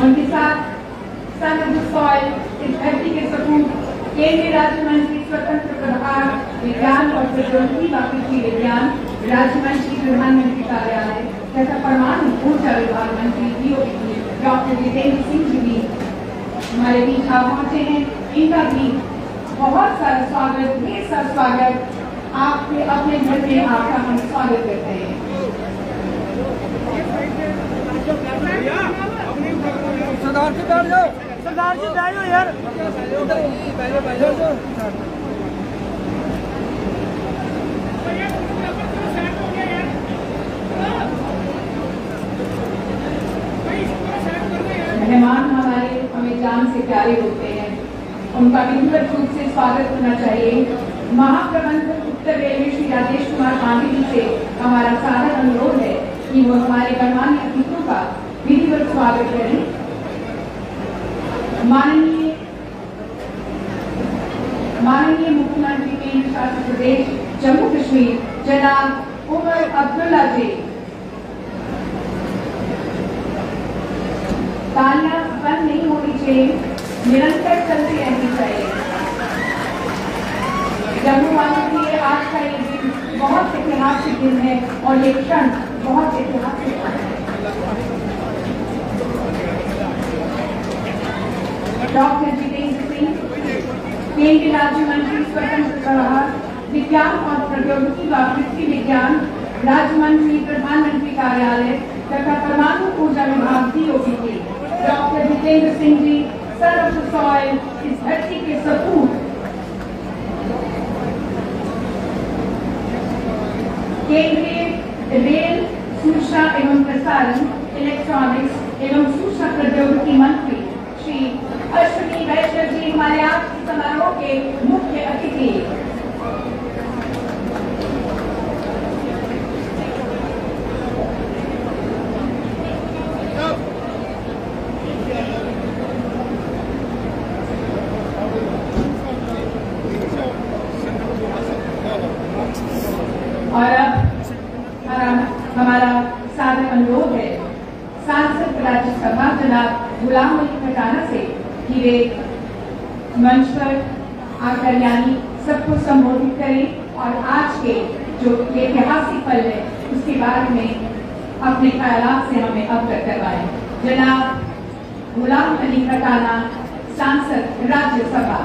उनके साथ सन of the soil, इस धरती के सपूत, केंद्रीय राज्य मंत्री स्वतंत्र प्रभार विज्ञान और प्रौद्योगिकी व कृषि विज्ञान राज्य मंत्री प्रधानमंत्री कार्यालय तथा परमाणु ऊर्जा विभाग मंत्री डीओपी डॉक्टर जितेंद्र सिंह जी भी हमारे बीच आ पहुंचे हैं। इनका भी बहुत सारा स्वागत, ढेर सारा स्वागत। आपके अपने घर में आपका हम स्वागत करते हैं। सरदार जी बैठ जाओ, सरदार जी बैठ जाओ यार। मेहमान हमारे हमें जान से प्यारे होते हैं, उनका विधिवत रूप से स्वागत होना चाहिए। महाप्रबंधक उत्तर रेलवे श्री राजेश कुमार पांडे जी से हमारा सादर अनुरोध है कि वो हमारे गणमान्य अतिथियों का विधिवत स्वागत करें। माननीय मुख्यमंत्री केंद्र शासित प्रदेश जम्मू कश्मीर जनाब उमर अब्दुल्ला जी। तालियां बंद नहीं होनी चाहिए, निरंतर चलती रहनी चाहिए। जम्मू वालों के लिए आज का ये दिन बहुत ऐतिहासिक दिन है और ये क्षण बहुत ऐतिहासिक है। डॉक्टर जितेंद्र सिंह, केंद्रीय राज्य मंत्री स्वतंत्र प्रभार विज्ञान और प्रौद्योगिकी व कृषि विज्ञान राज्य मंत्री प्रधानमंत्री कार्यालय तथा परमाणु ऊर्जा विभाग DOP doctor Jitendra Singh ji, son of the soil, इस धरती के सपूत, केंद्रीय रेल सूचना एवं प्रसारण इलेक्ट्रॉनिक्स एवं सूचना प्रौद्योगिकी मंत्री श्री अश्विनी वैष्णव जी हमारे आज समारोह के मुख्य अतिथि। और अब हमारा सादर अनुरोध है सांसद राज्यसभा जनाब गुलाम अली खटाना से कि वे मंच पर आकर यानी सबको संबोधित करें और आज के जो ऐतिहासिक पल है उसके बारे में अपने ख्यालात से हमें अवगत करवाएं। जनाब गुलाम अली खटाना, सांसद राज्यसभा।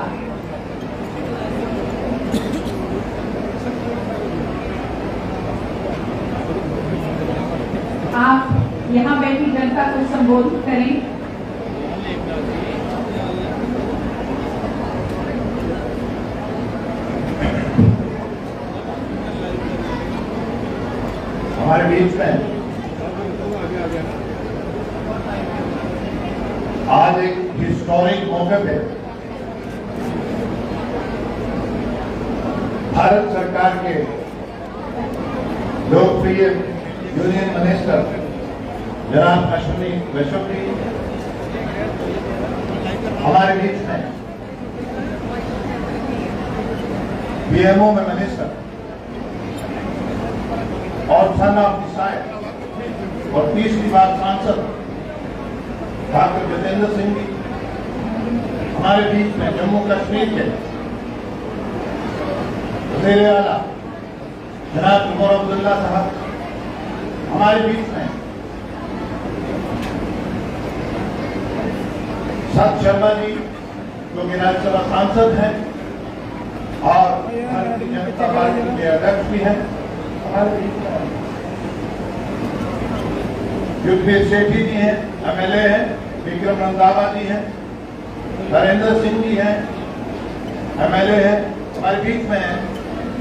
आप यहाँ बैठी जनता को संबोधित करें। हमारे बीच में आज एक हिस्टोरिक मौके पे भारत सरकार के लोकप्रिय यूनियन मिनिस्टर जनाब अश्विनी वैष्णव जी हमारे बीच में, पीएमओ में मिनिस्टर और सन ऑफ द सॉइल और तीसरी बार सांसद डॉक्टर जितेंद्र सिंह जी हमारे बीच में, जम्मू कश्मीर के वज़ीर आला जनाब उमर अब्दुल्ला साहब हमारे बीच में, सत शर्मा जी जो कि राज्यसभा सांसद हैं और भारतीय जनता पार्टी के अध्यक्ष भी हैं हमारे बीच में, युद्धवीर सेठी जी हैं, एमएलए हैं, विक्रम रंधावा जी हैं, नरेंद्र सिंह जी हैं, एमएलए हैं हमारे बीच में,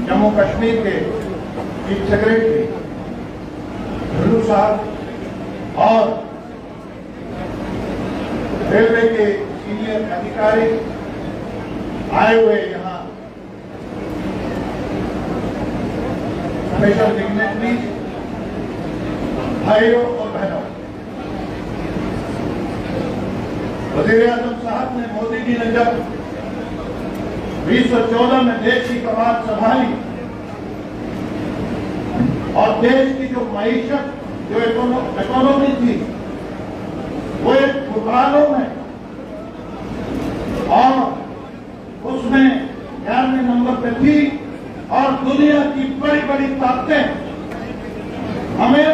जम्मू कश्मीर के चीफ सेक्रेटरी ढुल्लू साहब और रेलवे के सीनियर अधिकारी आए हुए यहाँ स्पेशल डिग्नेटरी भाइयों और बहनों, वज़ीर आज़म साहब ने, मोदी जी ने जब 2014 में देश की कमान संभाली और देश की जो मईशत, जो इकोनॉमी थी वो एक घोटालों में और उसमें 11वें नंबर पे थी और दुनिया की बड़ी बड़ी ताकतें हमें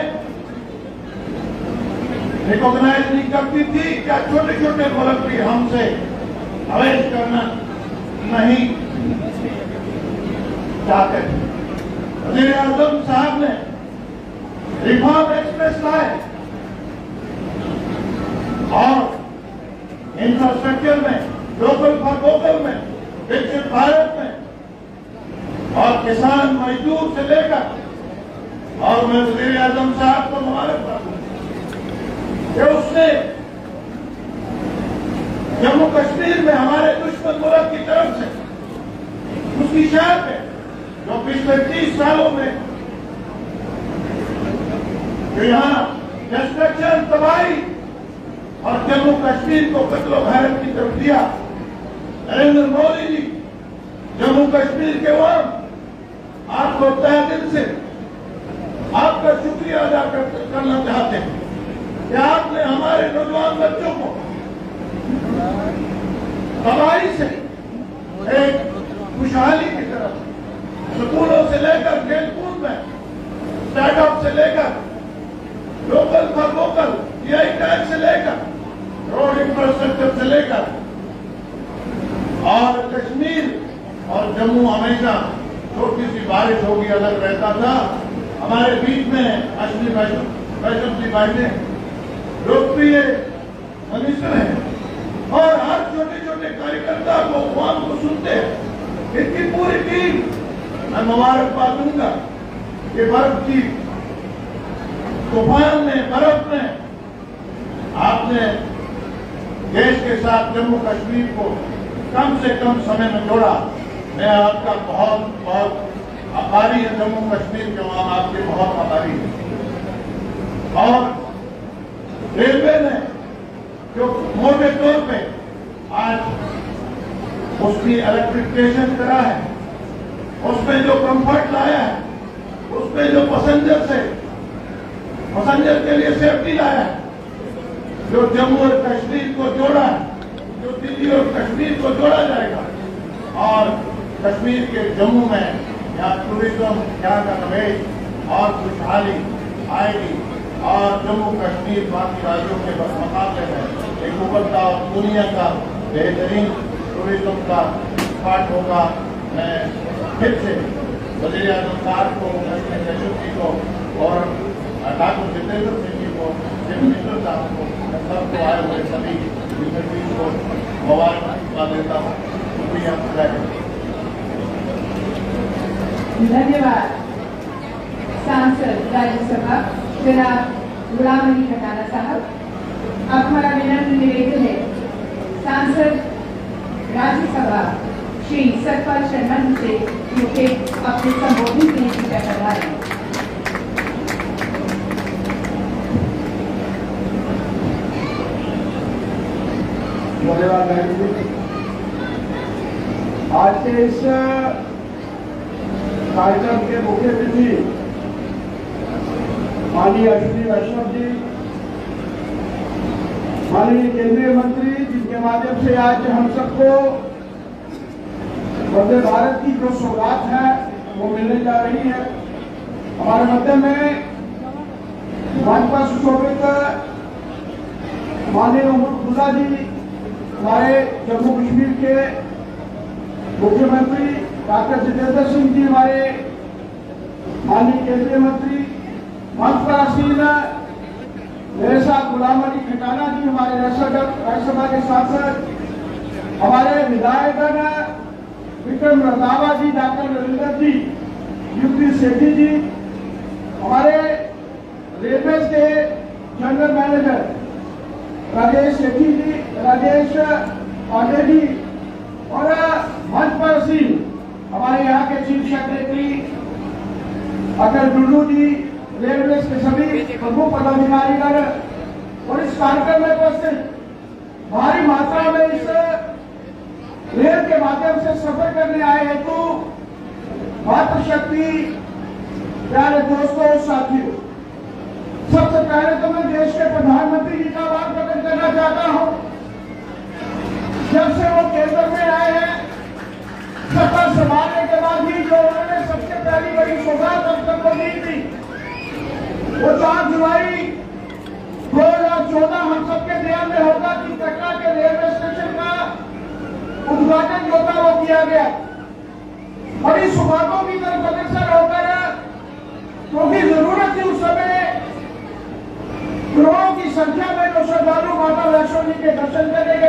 रिकॉग्नाइज नहीं करती थी। क्या छोटे छोटे मुल्क भी हमसे अवेज करना नहीं चाहते थे। वज़ीर आज़म साहब ने रिफॉर्म एक्सप्रेस लाए और इंफ्रास्ट्रक्चर में, लोकल फॉर वोकल में, विकसित भारत में और किसान मजदूर से लेकर, और मैं वज़ीर आज़म साहब को मुबारकबाद दूं कि उसने जम्मू कश्मीर में हमारे दुश्मन मुल्क की तरफ से उसकी शर्त है जो पिछले 30 सालों में जो यहाँ डिस्ट्रक्शन, तबाही और जम्मू कश्मीर को कत्लो भारत की तरफ दिया। नरेंद्र मोदी जी जम्मू कश्मीर के वहां आपको तहे दिल से आपका शुक्रिया अदा करना चाहते हैं कि आपने हमारे नौजवान बच्चों को तबाही से एक खुशहाली की तरफ, स्कूलों से लेकर खेलकूद में, स्टार्टअप से लेकर local for vocal, GI tag से लेकर रोड इंफ्रास्ट्रक्चर से लेकर, और कश्मीर और जम्मू हमेशा छोटी सी बारिश होगी अलग रहता था। हमारे बीच में अश्विनी वैष्णव जी भाई ने लोकप्रिय मिनिस्टर है और हर छोटे छोटे कार्यकर्ता को आवाम को सुनते हैं। इनकी पूरी टीम, मैं मुबारकबाद दूंगा कि बर्फ की तूफान में, बर्फ में आपने देश के साथ जम्मू कश्मीर को कम से कम समय में जोड़ा। मैं आपका बहुत बहुत आभारी है। जम्मू कश्मीर के वहां आपके बहुत आभारी है। और रेलवे ने जो मोटे तौर पे आज उसकी इलेक्ट्रिफिकेशन करा है, उसमें जो कंफर्ट लाया है, उसमें जो पैसेंजर के लिए सेफ्टी लाया है, जो जम्मू और कश्मीर को जोड़ा है, जो दिल्ली और कश्मीर को जोड़ा जाएगा, और कश्मीर के जम्मू में यहाँ टूरिज्म, यहाँ का निवेश और खुशहाली आएगी और जम्मू कश्मीर बाकी राज्यों के मुकाबले में एक उभरता और दुनिया का बेहतरीन टूरिज्म का स्पॉट होगा। मैं फिर से वज़ीर आज़म साहब को, अश्विनी वैष्णव जी को और ठाकुर जितेंद्र सिंह जी को, चीफ मिनिस्टर साहब को, सबको आए हुए सभी डिग्निटरीज को मुबारकबाद देता हूँ। शुक्रिया। धन्यवाद। सांसद राज्यसभा जनाब गुलाम अली खटाना साहब, अब हमारा विनम्र निवेदन है सांसद राज्यसभा श्री सतपाल शर्मा जी से मुझे अपने संबोधन के लिए कृपया करवाएं। धन्यवाद बहन जी। आज के इस कार्यक्रम के मुख्य अतिथि माननीय अश्विनी वैष्णव जी, माननीय केंद्रीय मंत्री, जिनके माध्यम से आज हम सबको वंदे भारत की जो सौगात है वो मिलने जा रही है। हमारे मध्य में मंच पर सुशोभित माननीय अब्दुल्ला जी, हमारे जम्मू कश्मीर के मुख्यमंत्री डॉक्टर जितेंद्र सिंह जी, हमारे माननीय केंद्रीय मंत्री, मंच पर आसीन मेरे साथ गुलाम अली खटाना जी, हमारे राज्यसभा के सांसद, हमारे विधायकगण विक्रम रंधावा जी, डॉक्टर नरेंद्र जी, युक्ति सेठी जी, हमारे रेलवे के जनरल मैनेजर राजेश सेठी जी, राजेश पांडे जी, और मंच पर हमारे यहाँ के चीफ सेक्रेटरी अटल डुल्लू जी, रेलवे के सभी प्रमुख पदाधिकारीगण और इस कार्यक्रम में उपस्थित भारी मात्रा में इस रेल के माध्यम से सफर करने आए हेतु मातृशक्ति प्यारे दोस्तों, साथियों, सबसे पहले तो मैं देश के प्रधानमंत्री जी का आभार प्रकट करना चाहता हूं। जब से वो केंद्र में आए हैं, सत्ता संभालने के बाद भी जो उन्होंने सबसे पहली बड़ी सौगात अब तक को दी थी, वो 4 जुलाई 2014 हम सबके ध्यान में होगा कि कटरा के रेलवे स्टेशन का उद्घाटन जो था वो किया गया। बड़ी सौगातों की तरफ अग्रसर होकर, क्योंकि जरूरत थी उस समय करोड़ों की संख्या में जो श्रद्धालु माता वैष्णो जी के दर्शन करने के